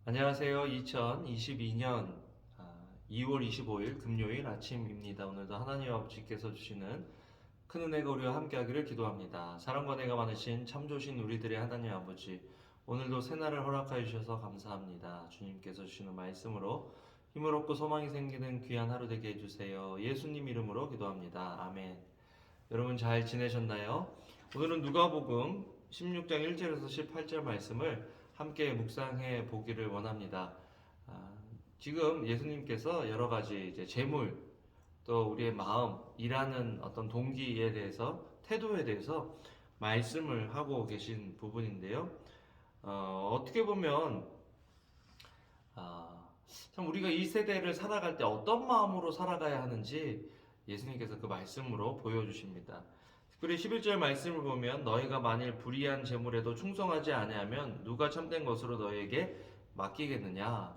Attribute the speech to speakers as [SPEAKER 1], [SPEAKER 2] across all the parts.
[SPEAKER 1] 안녕하세요. 2022년 2월 25일 금요일 아침입니다. 오늘도 하나님 아버지께서 주시는 큰 은혜가 우리와 함께하기를 기도합니다. 사랑과 은혜가 많으신 참 좋으신 우리들의 하나님 아버지, 오늘도 새날을 허락하여 주셔서 감사합니다. 주님께서 주시는 말씀으로 힘을 얻고 소망이 생기는 귀한 하루 되게 해주세요. 예수님 이름으로 기도합니다. 아멘. 여러분 잘 지내셨나요? 오늘은 누가복음 16장 1절에서 18절 말씀을 함께 묵상해 보기를 원합니다. 지금 예수님께서 여러 가지 이제 재물, 또 우리의 마음, 일하는 어떤 동기에 대해서, 태도에 대해서 말씀을 하고 계신 부분인데요. 어떻게 보면 참 우리가 이 세대를 살아갈 때 어떤 마음으로 살아가야 하는지 예수님께서 그 말씀으로 보여주십니다. 특별히 11절 말씀을 보면 너희가 만일 불의한 재물에도 충성하지 아니하면 누가 참된 것으로 너희에게 맡기겠느냐.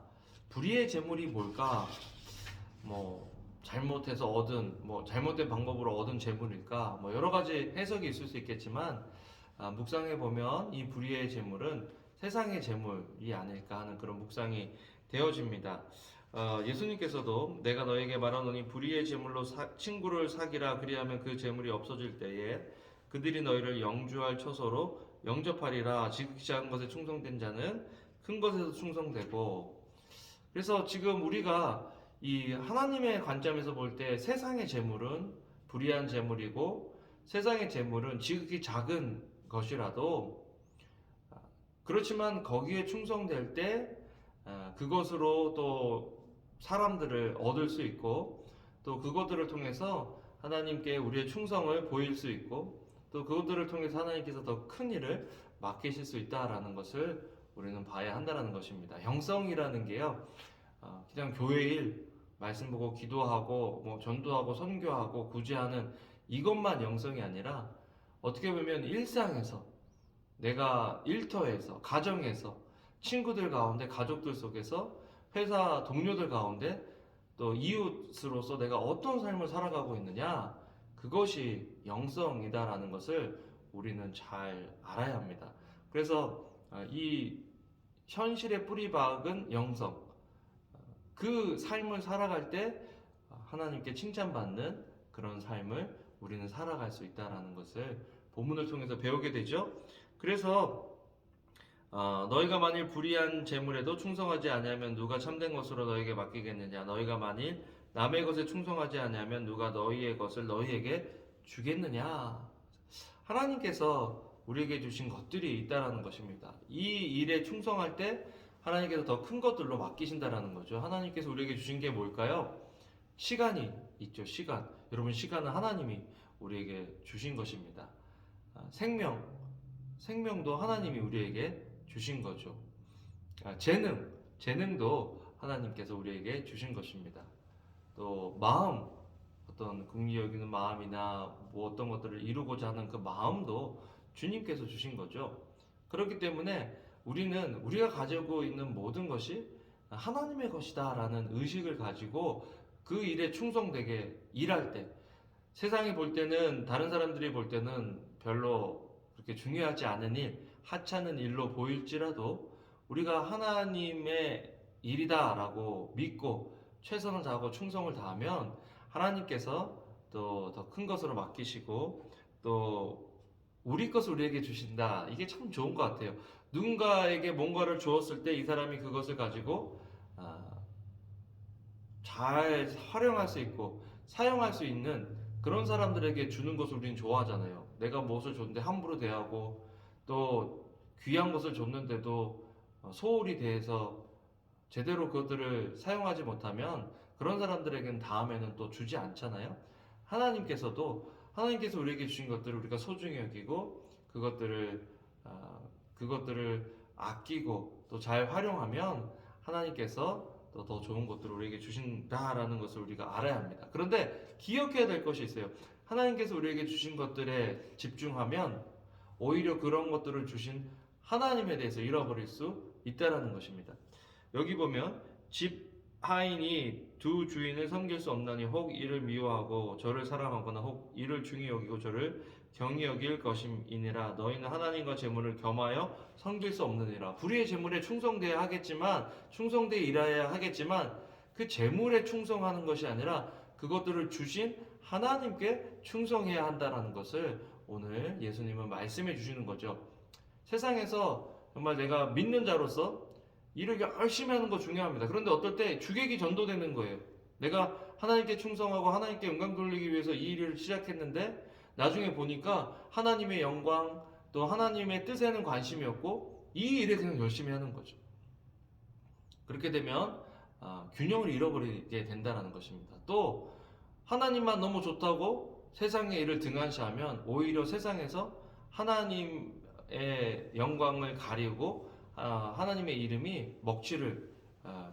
[SPEAKER 1] 불의의 재물이 뭘까? 잘못해서 얻은 잘못된 방법으로 얻은 재물일까? 여러 가지 해석이 있을 수 있겠지만 묵상해 보면 이 불의의 재물은 세상의 재물이 아닐까 하는 그런 묵상이 되어집니다. 예수님께서도 내가 너에게 말하노니 불의의 재물로 친구를 사기라 그리하면 그 재물이 없어질 때에 그들이 너희를 영주할 처소로 영접하리라. 지극히 작은 것에 충성된 자는 큰 것에서 충성되고. 그래서 지금 우리가 이 하나님의 관점에서 볼 때 세상의 재물은 불의한 재물이고 세상의 재물은 지극히 작은 것이라도 그렇지만 거기에 충성될 때 그것으로 또 사람들을 얻을 수 있고 또 그것들을 통해서 하나님께 우리의 충성을 보일 수 있고 또 그것들을 통해서 하나님께서 더 큰 일을 맡기실 수 있다라는 것을 우리는 봐야 한다는 것입니다. 영성이라는 게요, 그냥 교회 일, 말씀 보고 기도하고 전도하고 선교하고 구제하는 이것만 영성이 아니라 어떻게 보면 일상에서 내가 일터에서 가정에서 친구들 가운데 가족들 속에서 회사 동료들 가운데 또 이웃으로서 내가 어떤 삶을 살아가고 있느냐, 그것이 영성이다라는 것을 우리는 잘 알아야 합니다. 그래서 이 현실의 뿌리박은 영성, 그 삶을 살아갈 때 하나님께 칭찬받는 그런 삶을 우리는 살아갈 수 있다는 것을 본문을 통해서 배우게 되죠. 그래서 너희가 만일 불의한 재물에도 충성하지 아니하면 누가 참된 것으로 너희에게 맡기겠느냐. 너희가 만일 남의 것에 충성하지 아니하면 누가 너희의 것을 너희에게 주겠느냐. 하나님께서 우리에게 주신 것들이 있다라는 것입니다. 이 일에 충성할 때 하나님께서 더 큰 것들로 맡기신다라는 거죠. 하나님께서 우리에게 주신 게 뭘까요? 시간이 있죠. 시간. 여러분, 시간은 하나님이 우리에게 주신 것입니다. 생명도 하나님이 우리에게 주신 거죠. 재능도 하나님께서 우리에게 주신 것입니다. 또 마음, 어떤 긍휼히 여기는 마음이나 어떤 것들을 이루고자 하는 그 마음도 주님께서 주신 거죠. 그렇기 때문에 우리는 우리가 가지고 있는 모든 것이 하나님의 것이다라는 의식을 가지고 그 일에 충성되게 일할 때, 세상이 볼 때는, 다른 사람들이 볼 때는 별로 그렇게 중요하지 않은 일, 하찮은 일로 보일지라도 우리가 하나님의 일이다라고 믿고 최선을 다하고 충성을 다하면 하나님께서 또 더 큰 것으로 맡기시고 또 우리 것을 우리에게 주신다. 이게 참 좋은 것 같아요. 누군가에게 뭔가를 주었을 때 이 사람이 그것을 가지고 잘 활용할 수 있고 사용할 수 있는 그런 사람들에게 주는 것을 우리는 좋아하잖아요. 내가 무엇을 줬는데 함부로 대하고 또 귀한 것을 줬는데도 소홀히 대해서 제대로 그것들을 사용하지 못하면 그런 사람들에게는 다음에는 또 주지 않잖아요. 하나님께서 우리에게 주신 것들을 우리가 소중히 여기고 그것들을 아끼고 또 잘 활용하면 하나님께서 또 더 좋은 것들을 우리에게 주신다라는 것을 우리가 알아야 합니다. 그런데 기억해야 될 것이 있어요. 하나님께서 우리에게 주신 것들에 집중하면 오히려 그런 것들을 주신 하나님에 대해서 잃어버릴 수 있다라는 것입니다. 여기 보면 집 하인이 두 주인을 섬길 수 없나니 혹 이를 미워하고 저를 사랑하거나 혹 이를 중히 여기고 저를 경히 여길 것임이니라. 너희는 하나님과 재물을 겸하여 섬길 수 없느니라. 불의의 재물에 충성되어야 하겠지만, 충성되어 일해야 하겠지만, 그 재물에 충성하는 것이 아니라 그것들을 주신 하나님께 충성해야 한다라는 것을 오늘 예수님은 말씀해 주시는 거죠. 세상에서 정말 내가 믿는 자로서 일을 열심히 하는 거 중요합니다. 그런데 어떨 때 주객이 전도되는 거예요. 내가 하나님께 충성하고 하나님께 영광 돌리기 위해서 이 일을 시작했는데 나중에 보니까 하나님의 영광 또 하나님의 뜻에는 관심이 없고 이 일에 그냥 열심히 하는 거죠. 그렇게 되면 균형을 잃어버리게 된다는 것입니다. 또 하나님만 너무 좋다고 세상의 일을 등한시하면 오히려 세상에서 하나님의 영광을 가리고 하나님의 이름이 먹칠을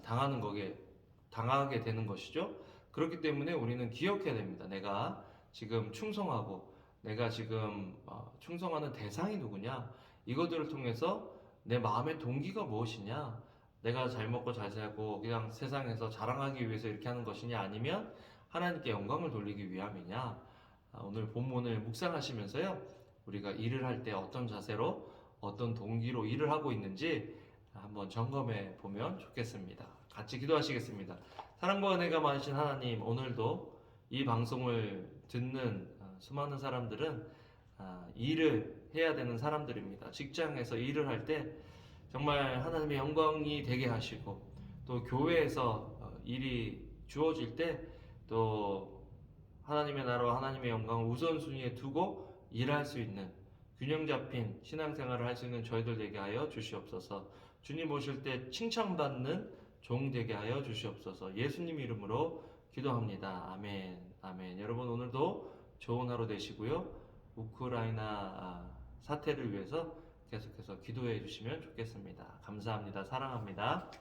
[SPEAKER 1] 당하게 되는 것이죠. 그렇기 때문에 우리는 기억해야 됩니다. 내가 지금 충성하고 내가 지금 충성하는 대상이 누구냐? 이것들을 통해서 내 마음의 동기가 무엇이냐? 내가 잘 먹고 잘 살고 그냥 세상에서 자랑하기 위해서 이렇게 하는 것이냐? 아니면 하나님께 영광을 돌리기 위함이냐? 오늘 본문을 묵상하시면서요. 우리가 일을 할 때 어떤 자세로 어떤 동기로 일을 하고 있는지 한번 점검해 보면 좋겠습니다. 같이 기도하시겠습니다. 사랑과 은혜가 많으신 하나님, 오늘도 이 방송을 듣는 수많은 사람들은 일을 해야 되는 사람들입니다. 직장에서 일을 할 때 정말 하나님의 영광이 되게 하시고 또 교회에서 일이 주어질 때 또 하나님의 나라와 하나님의 영광을 우선순위에 두고 일할 수 있는 균형 잡힌 신앙생활을 할 수 있는 저희들 되게 하여 주시옵소서. 주님 오실 때 칭찬받는 종 되게 하여 주시옵소서. 예수님 이름으로 기도합니다. 아멘. 아멘. 여러분 오늘도 좋은 하루 되시고요. 우크라이나 사태를 위해서 계속해서 기도해 주시면 좋겠습니다. 감사합니다. 사랑합니다.